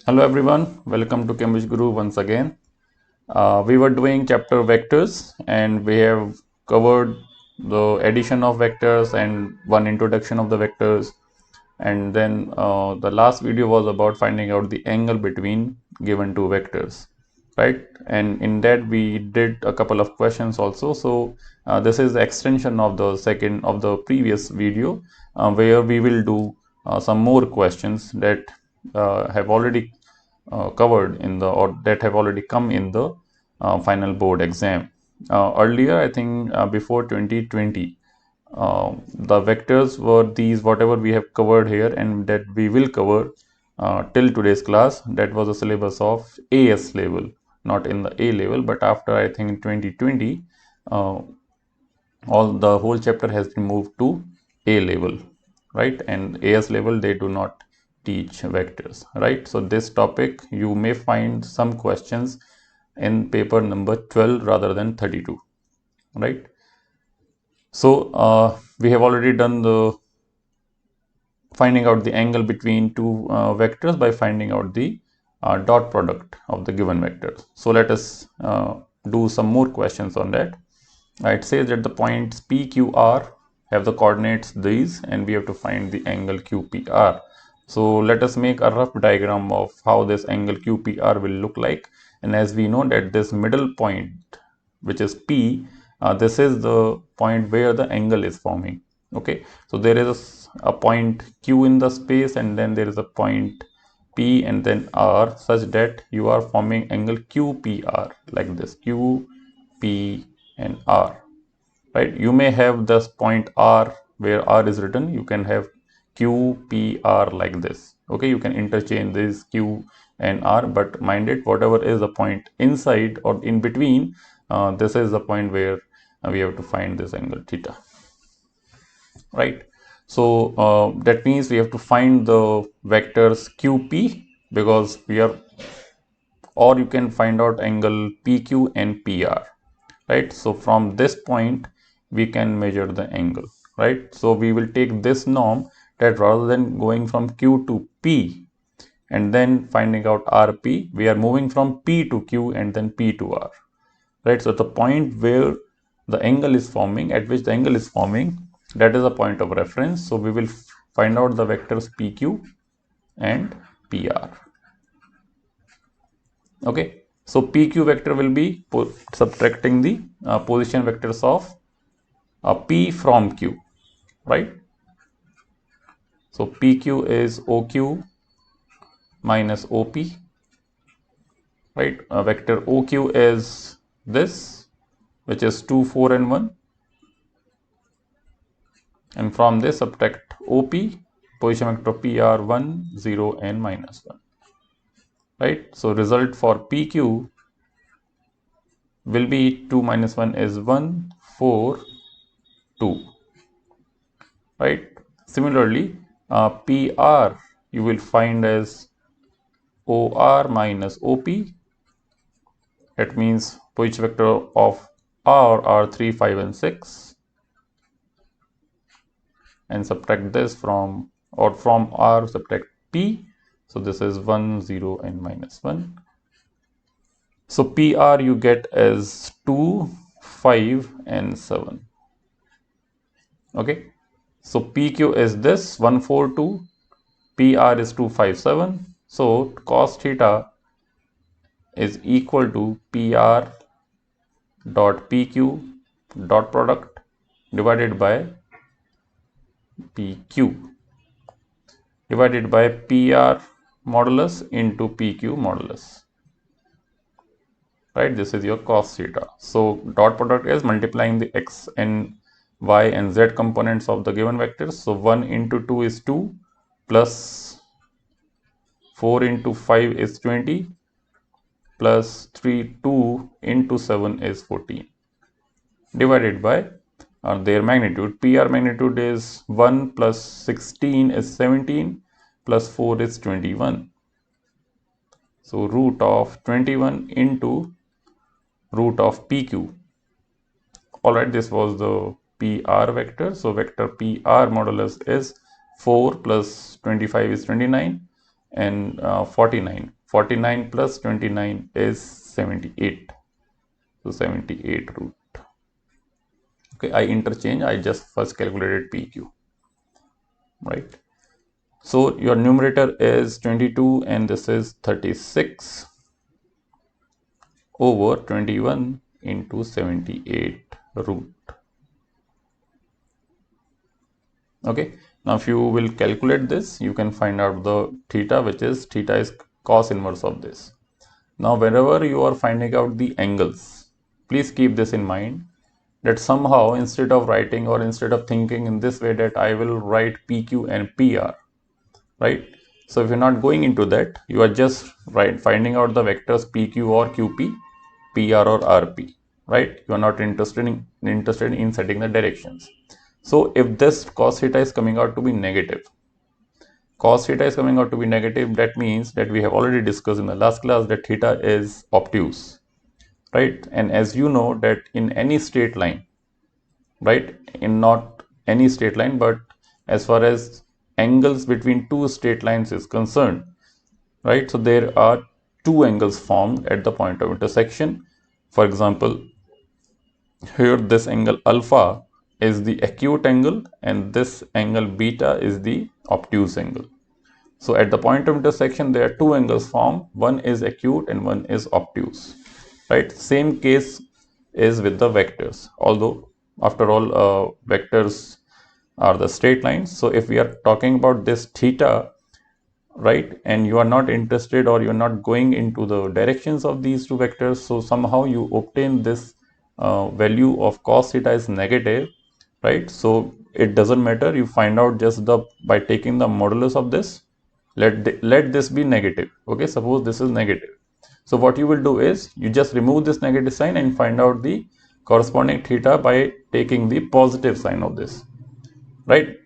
Hello everyone, welcome to Cambridge Guru once again. We were doing chapter vectors and we have covered the addition of vectors and one introduction of the vectors, and then the last video was about finding out the angle between given two vectors, right? And in that we did a couple of questions also. So this is the extension of the second of the previous video, where we will do some more questions that have already covered in the, or that have already come in the final board exam. Earlier, I think before 2020, the vectors were these, whatever we have covered here and that we will cover till today's class. That was the syllabus of AS level, not in the A level. But after, I think, 2020, uh, all the whole chapter has been moved to A level, right? And AS level, they do not teach vectors, right? So this topic, you may find some questions in paper number 12 rather than 32, right? So we have already done the finding out the angle between two vectors by finding out the dot product of the given vectors. So let us do some more questions on that. It says that the points P, Q, R have the coordinates these, and we have to find the angle QPR. So let us make a rough diagram of how this angle QPR will look like. And as we know that this middle point, which is P, this is the point where the angle is forming. Okay, so there is a point Q in the space, and then there is a point P and then R, such that you are forming angle QPR like this, Q, P and R, right? You may have this point R where R is written, you can have Q, P, R like this. Okay, you can interchange this Q and R, but mind it, whatever is the point inside or in between, this is the point where we have to find this angle theta, right? So that means we have to find the vectors QP, because we are, or you can find out angle PQ and PR, right? So from this point we can measure the angle, right? So we will take this norm that rather than going from Q to P and then finding out RP, we are moving from P to Q and then P to R, right? So the point where the angle is forming, at which the angle is forming, that is a point of reference. So we will find out the vectors PQ and PR. Okay, so PQ vector will be subtracting the position vectors of P from Q, right? So PQ is OQ minus OP, right? Vector OQ is this, which is 2, 4 and 1, and from this subtract OP, position vector PR 1, 0 and minus 1, right? So result for PQ will be 2 minus 1 is 1, 4, 2, right? Similarly, PR you will find as OR minus OP. That means position vector of R are 3, 5 and 6, and subtract this from, or from R subtract P. So this is 1, 0 and minus 1. So PR you get as 2, 5 and 7. Okay, so PQ is this 142, PR is 257. So cos theta is equal to PR dot PQ dot product divided by PQ divided by PR modulus into PQ modulus, right? This is your cos theta. So dot product is multiplying the x and y and z components of the given vectors. So 1 into 2 is 2, plus 4 into 5 is 20, plus 3, 2 into 7 is 14, divided by their magnitude. PR magnitude is 1 plus 16 is 17, plus 4 is 21. So root of 21 into root of PQ. Alright, this was the PR vector. So vector PR modulus is 4 plus 25 is 29, and 49. 49 plus 29 is 78. So 78 root. Okay, I interchange. I just first calculated PQ. Right. So your numerator is 22 and this is 36 over 21 into 78 root. Okay. Now if you will calculate this, you can find out the theta, which is theta is cos inverse of this. Now whenever you are finding out the angles, please keep this in mind that somehow instead of writing or instead of thinking in this way that I will write PQ and PR, right? So if you're not going into that, you are just finding out the vectors PQ or QP, PR or RP, right? You are not interested in setting the directions. So if this cos theta is coming out to be negative, that means that we have already discussed in the last class that theta is obtuse, right? And as you know that in any straight line, right, in not any straight line, but as far as angles between two straight lines is concerned, right, so there are two angles formed at the point of intersection. For example, here this angle alpha is the acute angle and this angle beta is the obtuse angle. So at the point of intersection there are two angles formed, one is acute and one is obtuse, right? Same case is with the vectors, although after all vectors are the straight lines. So if we are talking about this theta, right, and you are not interested or you are not going into the directions of these two vectors, so somehow you obtain this value of cos theta is negative, right? So it doesn't matter, you find out just by taking the modulus of this. Let this be negative. Okay, suppose this is negative. So what you will do is you just remove this negative sign and find out the corresponding theta by taking the positive sign of this, right?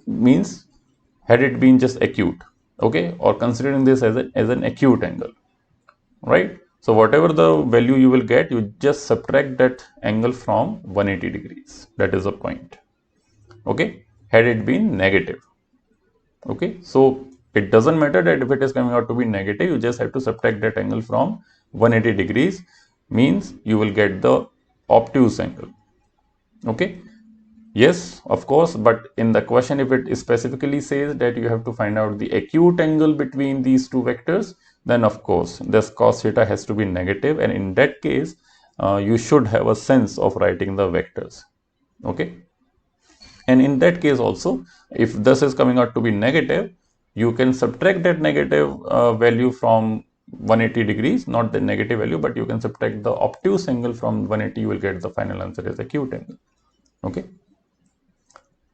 Means had it been just acute, okay, or considering this as an acute angle, right? So whatever the value you will get, you just subtract that angle from 180 degrees. That is the point. Okay, had it been negative. Okay, so it doesn't matter that if it is coming out to be negative, you just have to subtract that angle from 180 degrees, means you will get the obtuse angle. Okay, yes, of course, but in the question if it specifically says that you have to find out the acute angle between these two vectors, then of course this cos theta has to be negative, and in that case you should have a sense of writing the vectors. Okay, and in that case also, if this is coming out to be negative, you can subtract that negative value from 180 degrees, not the negative value, but you can subtract the obtuse angle from 180, you will get the final answer as acute angle. Okay,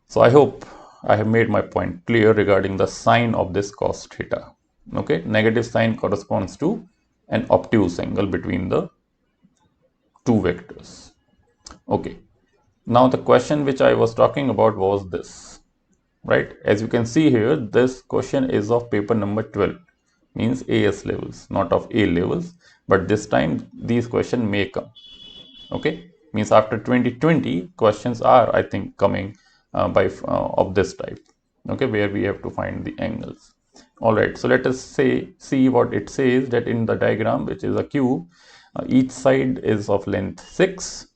so I hope I have made my point clear regarding the sign of this cos theta. Okay, negative sign corresponds to an obtuse angle between the two vectors. Okay, now the question which I was talking about was this, right? As you can see here, this question is of paper number 12, means AS levels, not of A levels, but this time these questions may come. Okay, means after 2020 questions are, I think, coming of this type. Okay, where we have to find the angles. All right, so let us see what it says, that in the diagram, which is a cube, each side is of length 6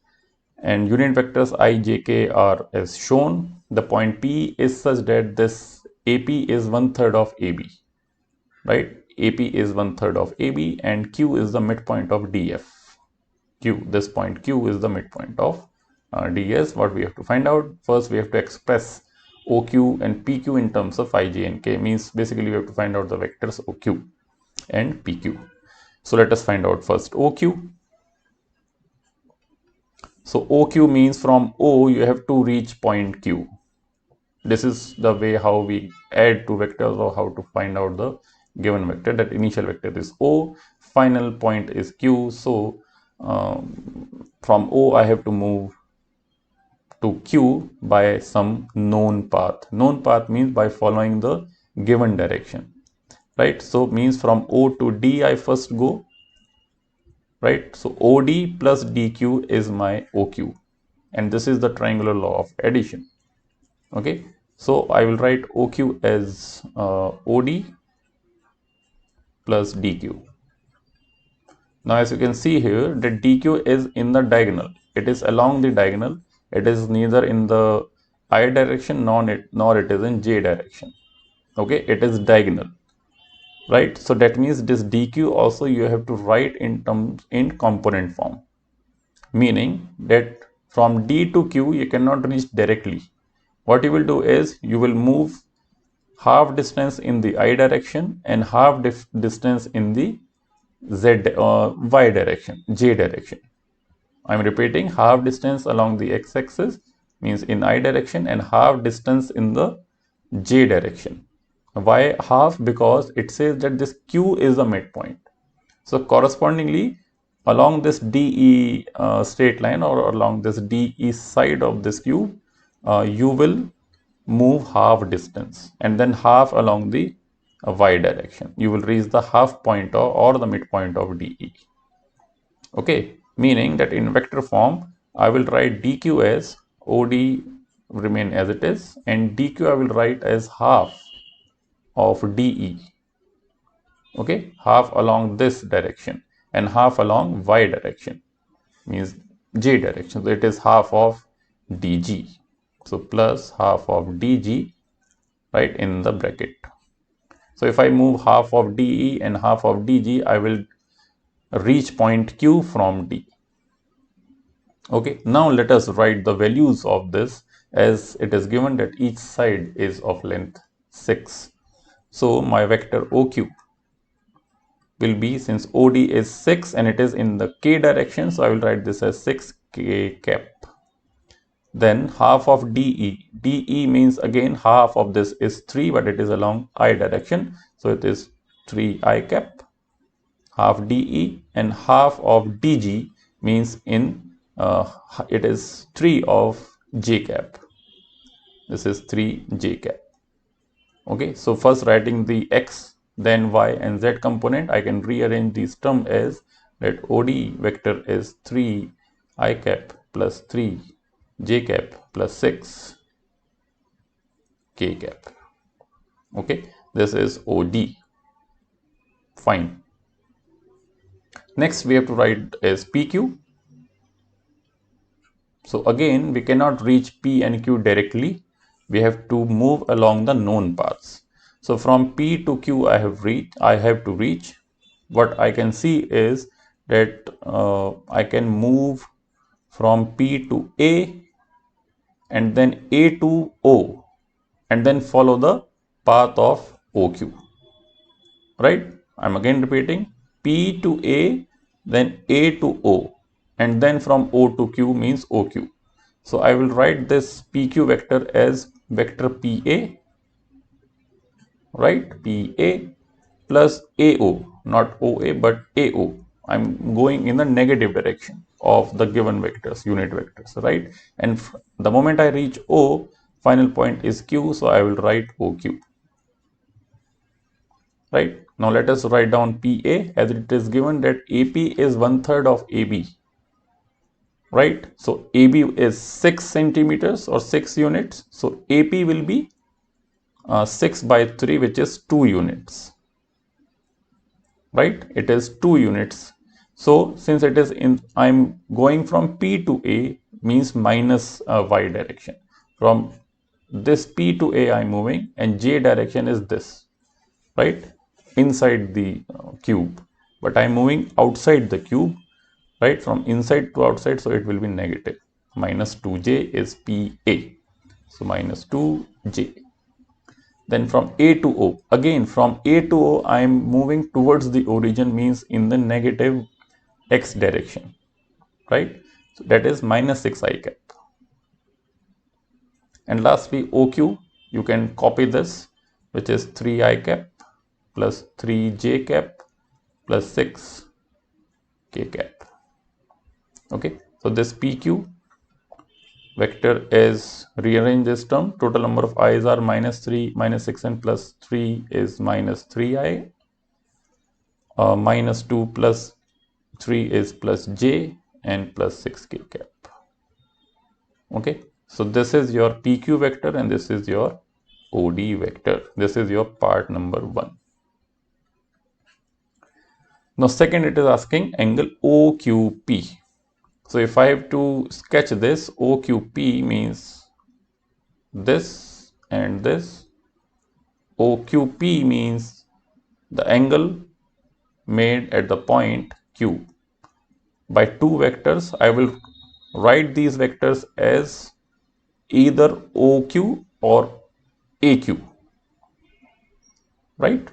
and unit vectors I, j, k are as shown. The point P is such that this AP is 1/3 of AB, right? AP is 1/3 of AB and Q is the midpoint of DF. This point Q is the midpoint of DS. What we have to find out? First, we have to express OQ and PQ in terms of I, j and k. Means basically we have to find out the vectors OQ and PQ. So let us find out first OQ. So OQ means from O you have to reach point Q. This is the way how we add two vectors or how to find out the given vector. That initial vector is O, final point is Q. So from O I have to move to Q by some known path. Known path means by following the given direction, right? So means from O to D I first go, right? So OD plus DQ is my OQ, and this is the triangular law of addition. Okay, so I will write OQ as OD plus dq. Now as you can see here, the dq is in the diagonal. It is along the diagonal. It is neither in the I direction nor it is in j direction. Okay, it is diagonal, right? So that means this dq also you have to write in component form, meaning that from d to q you cannot reach directly. What you will do is you will move half distance in the I direction and half distance in the y direction, j direction. I'm repeating, half distance along the x-axis means in I direction and half distance in the j direction. Why half? Because it says that this q is the midpoint. So correspondingly, along this DE straight line or along this DE side of this cube, you will move half distance and then half along the y direction. You will reach the half point or the midpoint of DE. Okay, meaning that in vector form, I will write dq as OD remain as it is, and dq I will write as half of DE. Okay, half along this direction and half along y direction means j direction. So it is half of dg. So plus half of dg, right, in the bracket. So if I move half of DE and half of DG, I will reach point Q from D. Okay, now let us write the values of this, as it is given that each side is of length 6. So my vector OQ will be, since OD is 6 and it is in the K direction, so I will write this as 6K cap. Then half of DE. DE means again half of this is 3, but it is along I direction. So it is 3I cap, half DE, and half of DG means it is 3 of J cap. This is 3J cap. Okay, so first writing the X, then Y and Z component, I can rearrange this term as that OD vector is 3I cap plus 3 J cap plus 6 K cap. Okay, this is OD. Fine. Next we have to write as PQ. So again, we cannot reach P and Q directly. We have to move along the known paths. So from P to Q I have to reach. What I can see is that I can move from P to A and then A to O and then follow the path of OQ. Right? I'm again repeating, P to A, then A to O, and then from O to Q means OQ. So I will write this PQ vector as vector PA, right? PA plus AO, not OA but AO. I'm going in the negative direction of the given vectors, unit vectors, right? And the moment I reach O, final point is Q, so I will write OQ. Right? Now let us write down PA, as it is given that AP is 1/3 of AB. Right? So AB is 6 centimeters or 6 units. So AP will be 6 by 3, which is 2 units. Right? It is 2 units. So since it is I'm going from P to A means minus Y direction. From this P to A I'm moving, and J direction is this, right? Inside the cube. But I'm moving outside the cube, right? From inside to outside, so it will be negative. Minus 2J is PA. So minus 2J. Then from A to O, again from A to O I am moving towards the origin, means in the negative X direction, right? So that is minus 6I cap. And lastly OQ, you can copy this, which is 3I cap plus 3J cap plus 6K cap. Okay, so this PQ vector is, rearrange this term, total number of i's are minus 3, minus 6 and plus 3 is minus 3i, minus 2 plus 3 is plus j, and plus 6K cap. Okay, so this is your PQ vector and this is your OD vector. This is your part number 1. Now second, it is asking angle OQP. So if I have to sketch this, OQP means this and this. OQP means the angle made at the point Q. By two vectors, I will write these vectors as either OQ or AQ, right?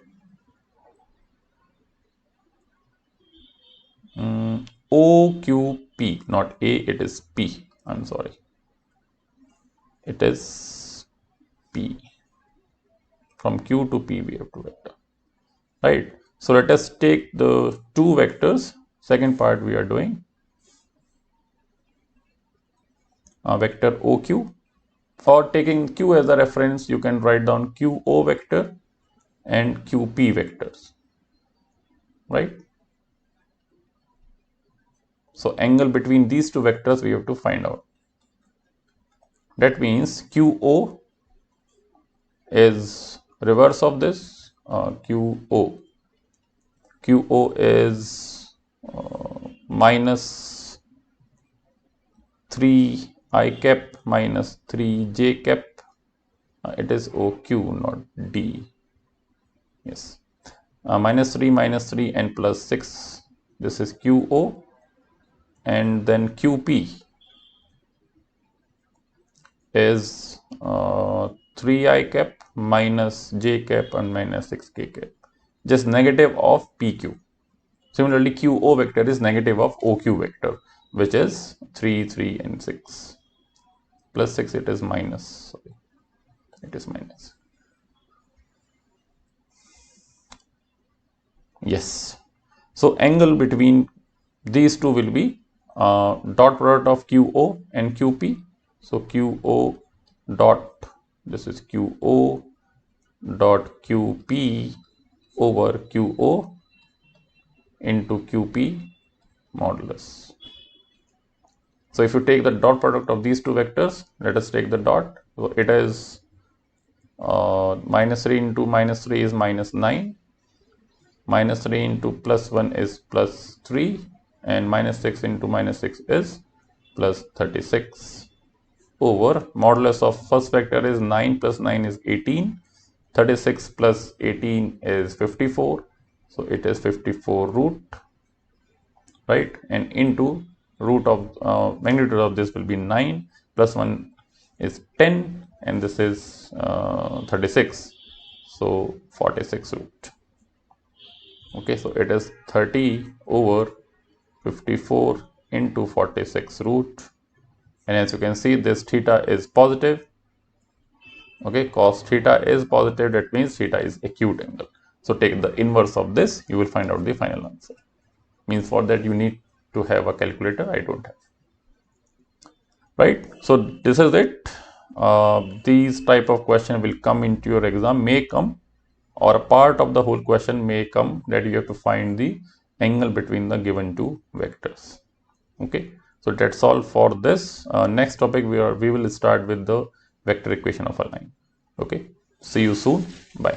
OQP, not A, it is P. I'm sorry. It is P. From Q to P we have to vector, right? So let us take the two vectors. Second part we are doing vector OQ, or taking Q as a reference, you can write down QO vector and QP vectors, right? So angle between these two vectors we have to find out. That means QO is reverse of this, QO. QO is minus 3I cap minus 3J cap. It is OQ, not D. Yes. Minus 3 and plus 6. This is QO. And then QP is 3I cap minus J cap and minus 6K cap. Just negative of PQ. Similarly, QO vector is negative of OQ vector, which is 3, 3 and 6. Plus 6, it is minus. Sorry, it is minus. Yes. So angle between these two will be dot product of QO and QP. So QO dot, this is QO dot QP over QO into QP modulus. So if you take the dot product of these two vectors, let us take the dot. So it is minus 3 into minus 3 is minus 9. Minus 3 into plus 1 is plus 3. And minus 6 into minus 6 is plus 36. Over modulus of first vector is 9 plus 9 is 18. 36 plus 18 is 54. So it is 54 root, right? And into root of magnitude of this will be 9 plus 1 is 10 and this is 36. So 46 root. Okay, so it is 30 over 54 into 46 root. And as you can see, this theta is positive. Okay, cos theta is positive. That means theta is acute angle. So take the inverse of this, you will find out the final answer. Means for that you need to have a calculator. I don't have. Right. So this is it. These type of question will come into your exam, may come, or a part of the whole question may come that you have to find the angle between the given two vectors. Okay. So that's all for this. Next topic we will start with the vector equation of a line. Okay. See you soon. Bye.